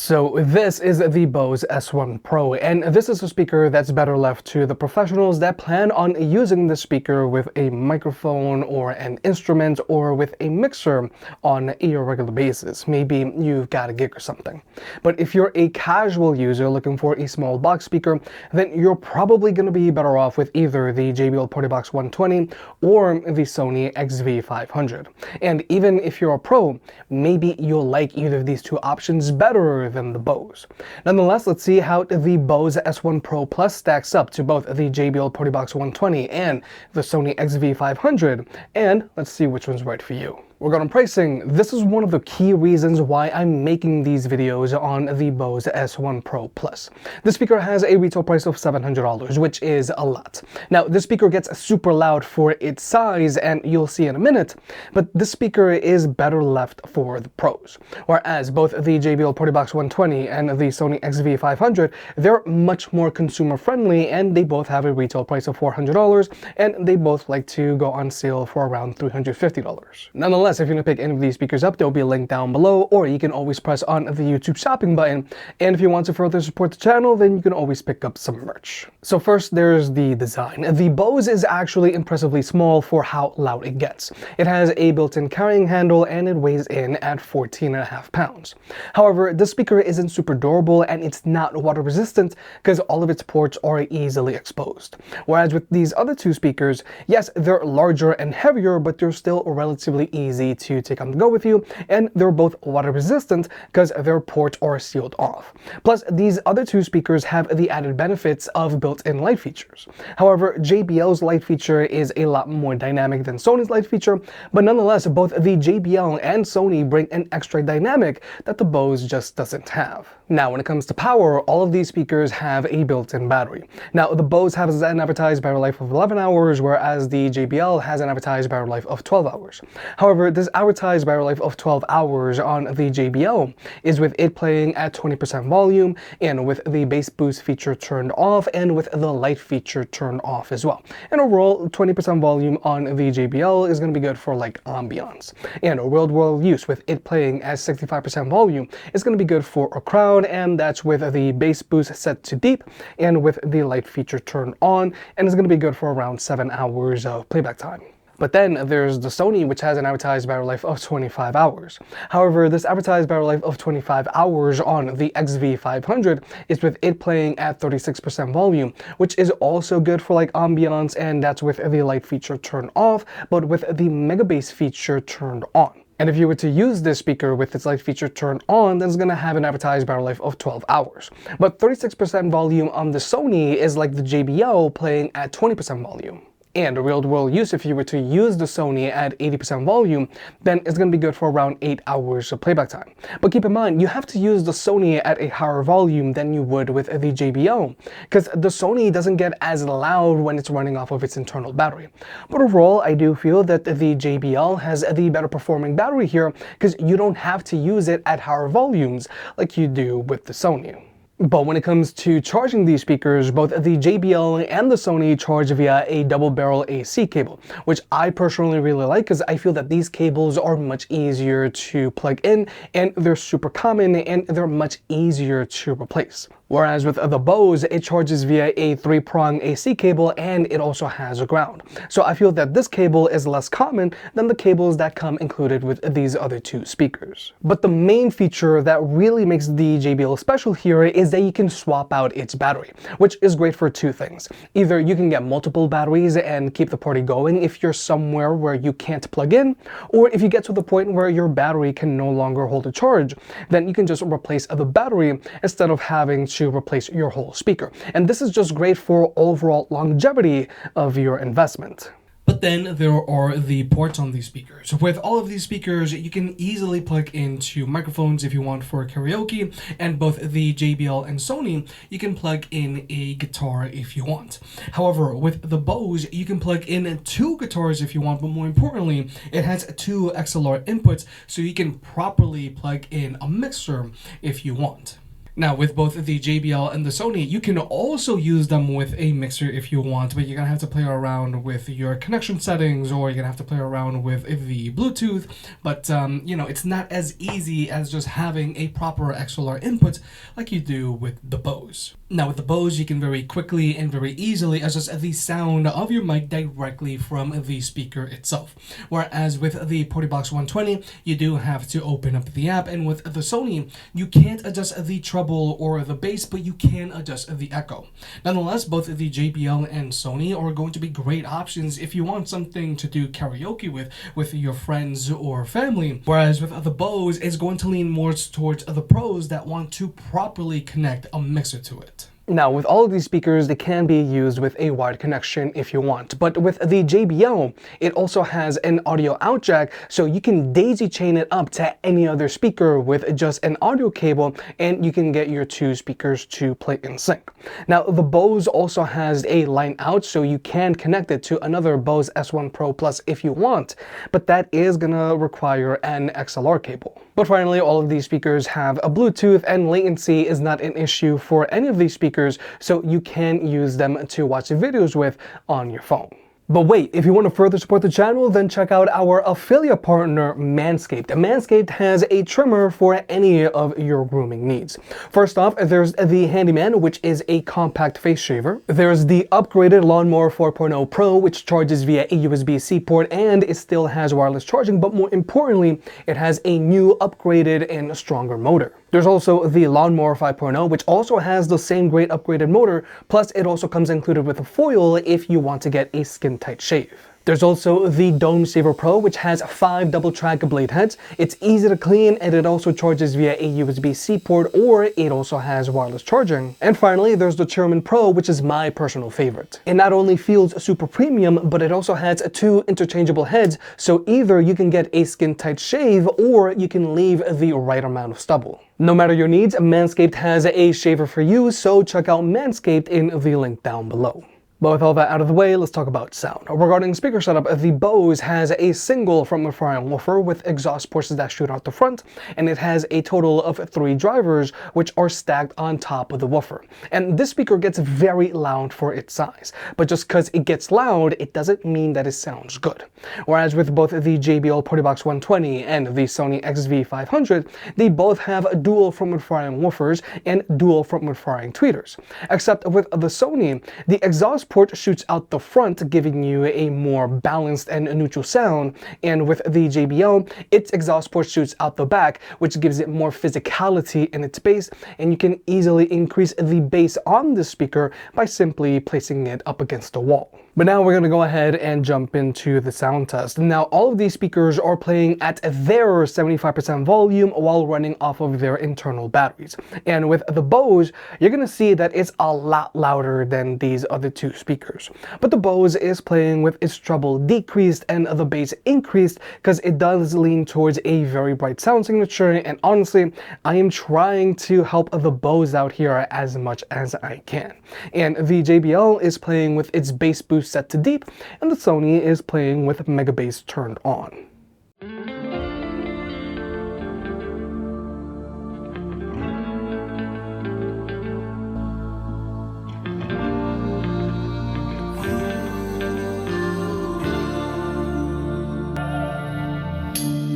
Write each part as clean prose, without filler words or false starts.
So this is the Bose S1 Pro, and this is a speaker that's better left to the professionals that plan on using the speaker with a microphone or an instrument or with a mixer on a regular basis. Maybe you've got a gig or something. But if you're a casual user looking for a small box speaker, then you're probably going to be better off with either the JBL Partybox 120 or the Sony XV500. And even if you're a pro, maybe you'll like either of these two options better than the Bose. Nonetheless, let's see how the Bose S1 Pro Plus stacks up to both the JBL Partybox 120 and the Sony XV500, and let's see which one's right for you. Regarding pricing, this is one of the key reasons why I'm making these videos on the Bose S1 Pro Plus. The speaker has a retail price of $700, which is a lot. Now, this speaker gets super loud for its size, and you'll see in a minute, but this speaker is better left for the pros. Whereas both the JBL Partybox 120 and the Sony XV500, they're much more consumer friendly, and they both have a retail price of $400, and they both like to go on sale for around $350. Nonetheless, if you're going to pick any of these speakers up, there'll be a link down below, or you can always press on the YouTube shopping button. And if you want to further support the channel, then you can always pick up some merch. So first, there's the design. The Bose is actually impressively small for how loud it gets. It has a built-in carrying handle, and it weighs in at 14.5 pounds. However, this speaker isn't super durable, and it's not water resistant because all of its ports are easily exposed. Whereas with these other two speakers, yes, they're larger and heavier, but they're still relatively easy to take on the go with you, and they're both water resistant because their ports are sealed off. Plus, these other two speakers have the added benefits of built-in light features. However, JBL's light feature is a lot more dynamic than Sony's light feature, but nonetheless, both the JBL and Sony bring an extra dynamic that the Bose just doesn't have. Now, when it comes to power, all of these speakers have a built-in battery. Now, the Bose has an advertised battery life of 11 hours, whereas the JBL has an advertised battery life of 12 hours. However, this advertised battery life of 12 hours on the JBL is with it playing at 20% volume, and with the bass boost feature turned off, and with the light feature turned off as well. And overall, 20% volume on the JBL is going to be good for like ambiance. And real-world use with it playing at 65% volume is going to be good for a crowd, and that's with the bass boost set to deep and with the light feature turned on, and it's going to be good for around 7 hours of playback time. But then there's the Sony, which has an advertised battery life of 25 hours. However, this advertised battery life of 25 hours on the XV500 is with it playing at 36% volume, which is also good for like ambiance, and that's with the light feature turned off, but with the mega bass feature turned on. And if you were to use this speaker with its light feature turned on, then it's going to have an advertised battery life of 12 hours. But 36% volume on the Sony is like the JBL playing at 20% volume. And real-world use, if you were to use the Sony at 80% volume, then it's going to be good for around 8 hours of playback time. But keep in mind, you have to use the Sony at a higher volume than you would with the JBL, because the Sony doesn't get as loud when it's running off of its internal battery. But overall, I do feel that the JBL has the better performing battery here, because you don't have to use it at higher volumes like you do with the Sony. But when it comes to charging these speakers, both the JBL and the Sony charge via a double barrel AC cable, which I personally really like because I feel that these cables are much easier to plug in, and they're super common, and they're much easier to replace. Whereas with the Bose, it charges via a 3-prong AC cable, and it also has a ground. So I feel that this cable is less common than the cables that come included with these other two speakers. But the main feature that really makes the JBL special here is that you can swap out its battery, which is great for two things. Either you can get multiple batteries and keep the party going if you're somewhere where you can't plug in, or if you get to the point where your battery can no longer hold a charge, then you can just replace the battery instead of having to replace your whole speaker. And this is just great for overall longevity of your investment. But then there are the ports on these speakers. With all of these speakers, you can easily plug into microphones if you want for karaoke, and both the JBL and Sony, you can plug in a guitar if you want. However, with the Bose, you can plug in 2 guitars if you want, but more importantly, it has 2 XLR inputs, so you can properly plug in a mixer if you want. Now, with both the JBL and the Sony, you can also use them with a mixer if you want, but you're gonna have to play around with your connection settings, or you're gonna have to play around with the Bluetooth. But you know, it's not as easy as just having a proper XLR input like you do with the Bose. Now, with the Bose, you can very quickly and very easily adjust the sound of your mic directly from the speaker itself. Whereas with the Partybox 120, you do have to open up the app, and with the Sony, you can't adjust the treble or the bass, but you can adjust the echo. Nonetheless, both the JBL and Sony are going to be great options if you want something to do karaoke with your friends or family. Whereas with the Bose, it's going to lean more towards the pros that want to properly connect a mixer to it. Now, with all of these speakers, they can be used with a wired connection if you want. But with the JBL, it also has an audio out jack, so you can daisy chain it up to any other speaker with just an audio cable, and you can get your two speakers to play in sync. Now, the Bose also has a line out, so you can connect it to another Bose S1 Pro Plus if you want, but that is gonna require an XLR cable. But finally, all of these speakers have a Bluetooth, and latency is not an issue for any of these speakers, so you can use them to watch videos with on your phone. But wait, if you want to further support the channel, then check out our affiliate partner, Manscaped. Manscaped has a trimmer for any of your grooming needs. First off, there's the Handyman, which is a compact face shaver. There's the upgraded Lawnmower 4.0 Pro, which charges via a USB-C port, and it still has wireless charging, but more importantly, it has a new upgraded and stronger motor. There's also the Lawnmower 5.0, which also has the same great upgraded motor, plus it also comes included with a foil if you want to get a skin-tight shave. There's also the Dome Saver Pro, which has 5 double-track blade heads. It's easy to clean, and it also charges via a USB-C port, or it also has wireless charging. And finally, there's the Chairman Pro, which is my personal favorite. It not only feels super premium, but it also has 2 interchangeable heads, so either you can get a skin-tight shave, or you can leave the right amount of stubble. No matter your needs, Manscaped has a shaver for you, so check out Manscaped in the link down below. But with all that out of the way, let's talk about sound. Regarding speaker setup, the Bose has a single front-firing woofer with exhaust ports that shoot out the front, and it has a total of 3 drivers, which are stacked on top of the woofer. And this speaker gets very loud for its size, but just because it gets loud, it doesn't mean that it sounds good. Whereas with both the JBL Partybox 120 and the Sony XV500, they both have dual front-firing woofers and dual front-firing tweeters. Except with the Sony, the exhaust port shoots out the front, giving you a more balanced and neutral sound, and with the JBL, its exhaust port shoots out the back, which gives it more physicality in its bass, and you can easily increase the bass on the speaker by simply placing it up against the wall. But now we're going to go ahead and jump into the sound test. Now, all of these speakers are playing at their 75% volume while running off of their internal batteries. And with the Bose, you're going to see that it's a lot louder than these other two speakers. But the Bose is playing with its treble decreased and the bass increased because it does lean towards a very bright sound signature. And honestly, I am trying to help the Bose out here as much as I can. And the JBL is playing with its bass boost set to deep, and the Sony is playing with mega bass turned on.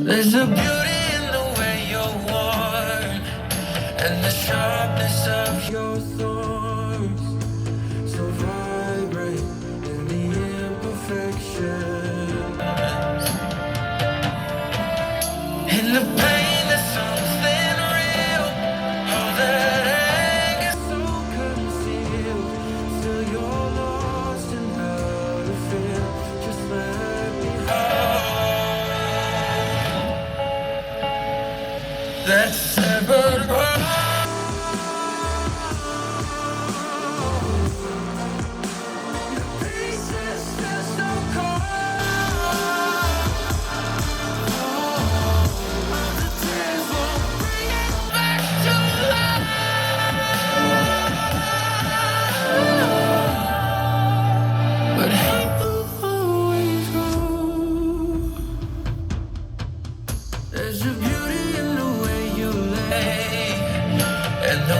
There's a beauty in the way you're worn, and the sharpness of your thorns, so vibrant in the imperfection. In the pain, there's something real. All that anger so concealed, still you're lost in how to feel. Just let me hold that severed heart. There's a beauty in the way you lay, and the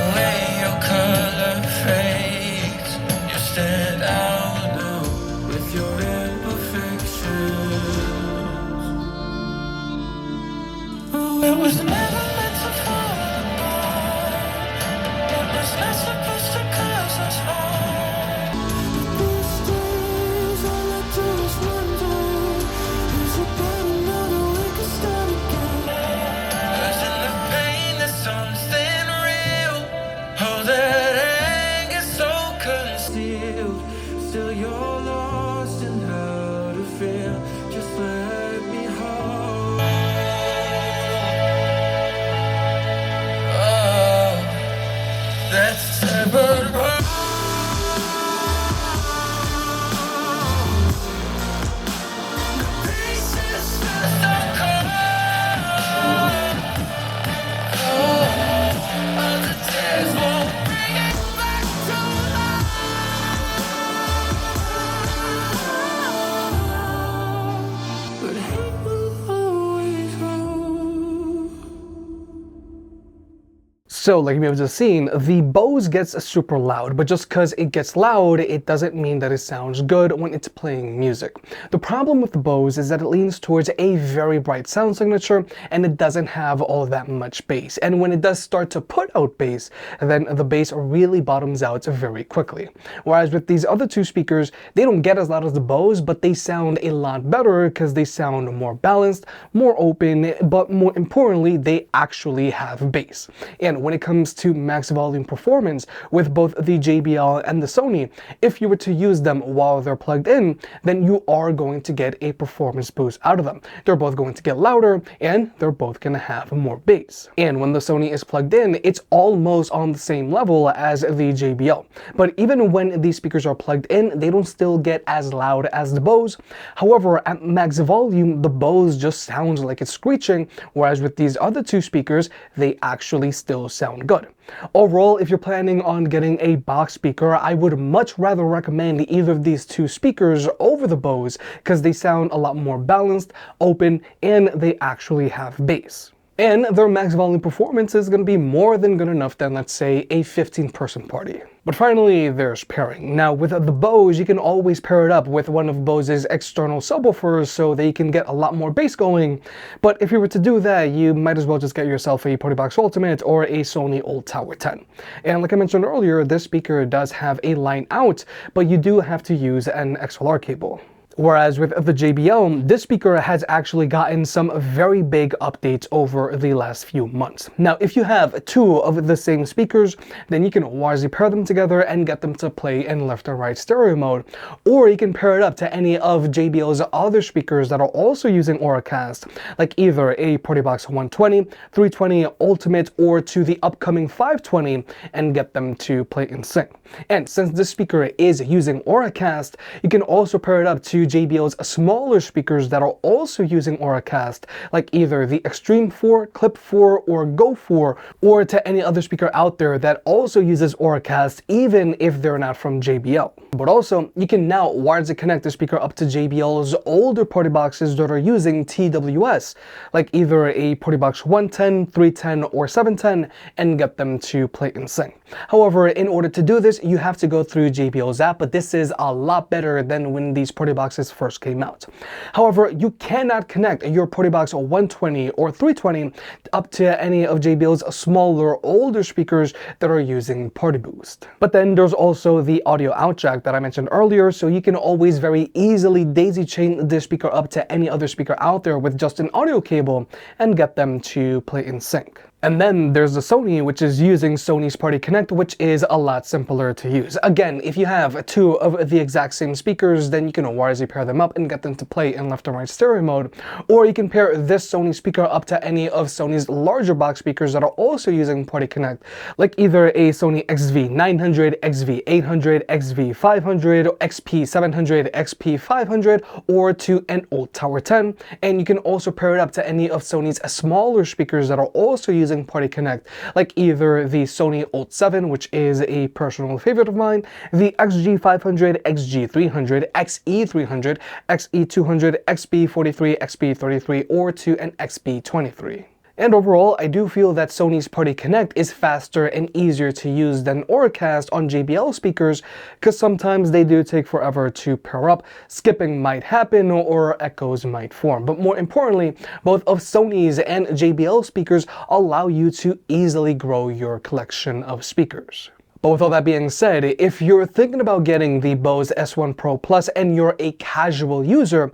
So, like we have just seen, the Bose gets super loud, but just because it gets loud, it doesn't mean that it sounds good when it's playing music. The problem with the Bose is that it leans towards a very bright sound signature, and it doesn't have all that much bass. And when it does start to put out bass, then the bass really bottoms out very quickly. Whereas with these other two speakers, they don't get as loud as the Bose, but they sound a lot better because they sound more balanced, more open, but more importantly, they actually have bass. And when it comes to max volume performance with both the JBL and the Sony, if you were to use them while they're plugged in, then you are going to get a performance boost out of them. They're both going to get louder and they're both going to have more bass. And when the Sony is plugged in, it's almost on the same level as the JBL. But even when these speakers are plugged in, they don't still get as loud as the Bose. However, at max volume, the Bose just sounds like it's screeching, whereas with these other two speakers, they actually still sound good. Overall, if you're planning on getting a box speaker, I would much rather recommend either of these two speakers over the Bose because they sound a lot more balanced, open, and they actually have bass. And their max volume performance is going to be more than good enough than, let's say, a 15-person party. But finally, there's pairing. Now, with the Bose, you can always pair it up with one of Bose's external subwoofers so that you can get a lot more bass going. But if you were to do that, you might as well just get yourself a Partybox Ultimate or a Sony Old Tower 10. And like I mentioned earlier, this speaker does have a line out, but you do have to use an XLR cable. Whereas with the JBL, this speaker has actually gotten some very big updates over the last few months. Now, if you have two of the same speakers, then you can wisely pair them together and get them to play in left and right stereo mode. Or you can pair it up to any of JBL's other speakers that are also using Auracast, like either a Partybox 120, 320 Ultimate, or to the upcoming 520, and get them to play in sync. And since this speaker is using Auracast, you can also pair it up to JBL's smaller speakers that are also using Auracast, like either the Extreme 4, Clip 4, or Go 4, or to any other speaker out there that also uses Auracast, even if they're not from JBL. But also, you can now wirelessly connect the speaker up to JBL's older party boxes that are using TWS, like either a Partybox 110, 310, or 710, and get them to play in sync. However, in order to do this, you have to go through JBL's app, but this is a lot better than when these party boxes first came out. However, you cannot connect your Partybox 120 or 320 up to any of JBL's smaller, older speakers that are using Party Boost. But then there's also the audio out jack that I mentioned earlier, so you can always very easily daisy chain this speaker up to any other speaker out there with just an audio cable and get them to play in sync. And then there's the Sony, which is using Sony's Party Connect, which is a lot simpler to use. Again, if you have two of the exact same speakers, then you can wirelessly pair them up and get them to play in left and right stereo mode. Or you can pair this Sony speaker up to any of Sony's larger box speakers that are also using Party Connect, like either a Sony XV900, XV800, XV500, XP700, XP500, or to an Old Tower 10. And you can also pair it up to any of Sony's smaller speakers that are also using Party Connect, like either the Sony Old 7, which is a personal favorite of mine, the XG500, XG300, XE300, XE200, XB43, XB33, or to an XB23. And overall, I do feel that Sony's Party Connect is faster and easier to use than Auracast on JBL speakers, because sometimes they do take forever to pair up, skipping might happen, or echoes might form. But more importantly, both of Sony's and JBL speakers allow you to easily grow your collection of speakers. But with all that being said, if you're thinking about getting the Bose S1 Pro Plus and you're a casual user,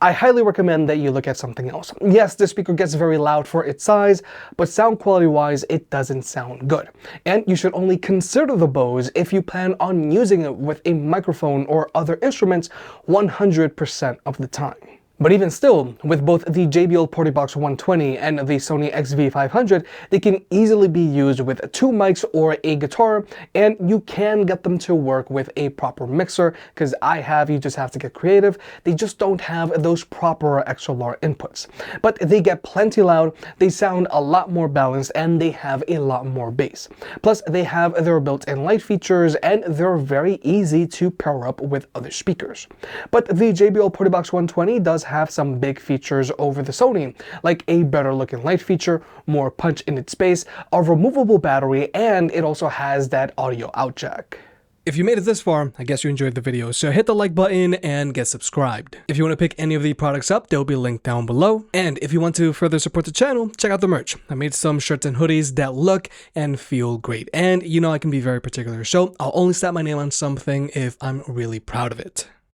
I highly recommend that you look at something else. Yes, this speaker gets very loud for its size, but sound quality wise, it doesn't sound good. And you should only consider the Bose if you plan on using it with a microphone or other instruments 100% of the time. But even still, with both the JBL Partybox 120 and the Sony XV500, they can easily be used with two mics or a guitar, and you can get them to work with a proper mixer, because you just have to get creative. They just don't have those proper XLR inputs. But they get plenty loud, they sound a lot more balanced, and they have a lot more bass. Plus, they have their built-in light features, and they're very easy to pair up with other speakers. But the JBL Partybox 120 does does have some big features over the Sony, like a better looking light feature, more punch in its space, a removable battery, and it also has that audio out jack. If you made it this far, I guess you enjoyed the video, so hit the like button and get subscribed. If you want to pick any of the products up, they'll be linked down below. And if you want to further support the channel, check out the merch. I made some shirts and hoodies that look and feel great. And you know I can be very particular, so I'll only slap my name on something if I'm really proud of it.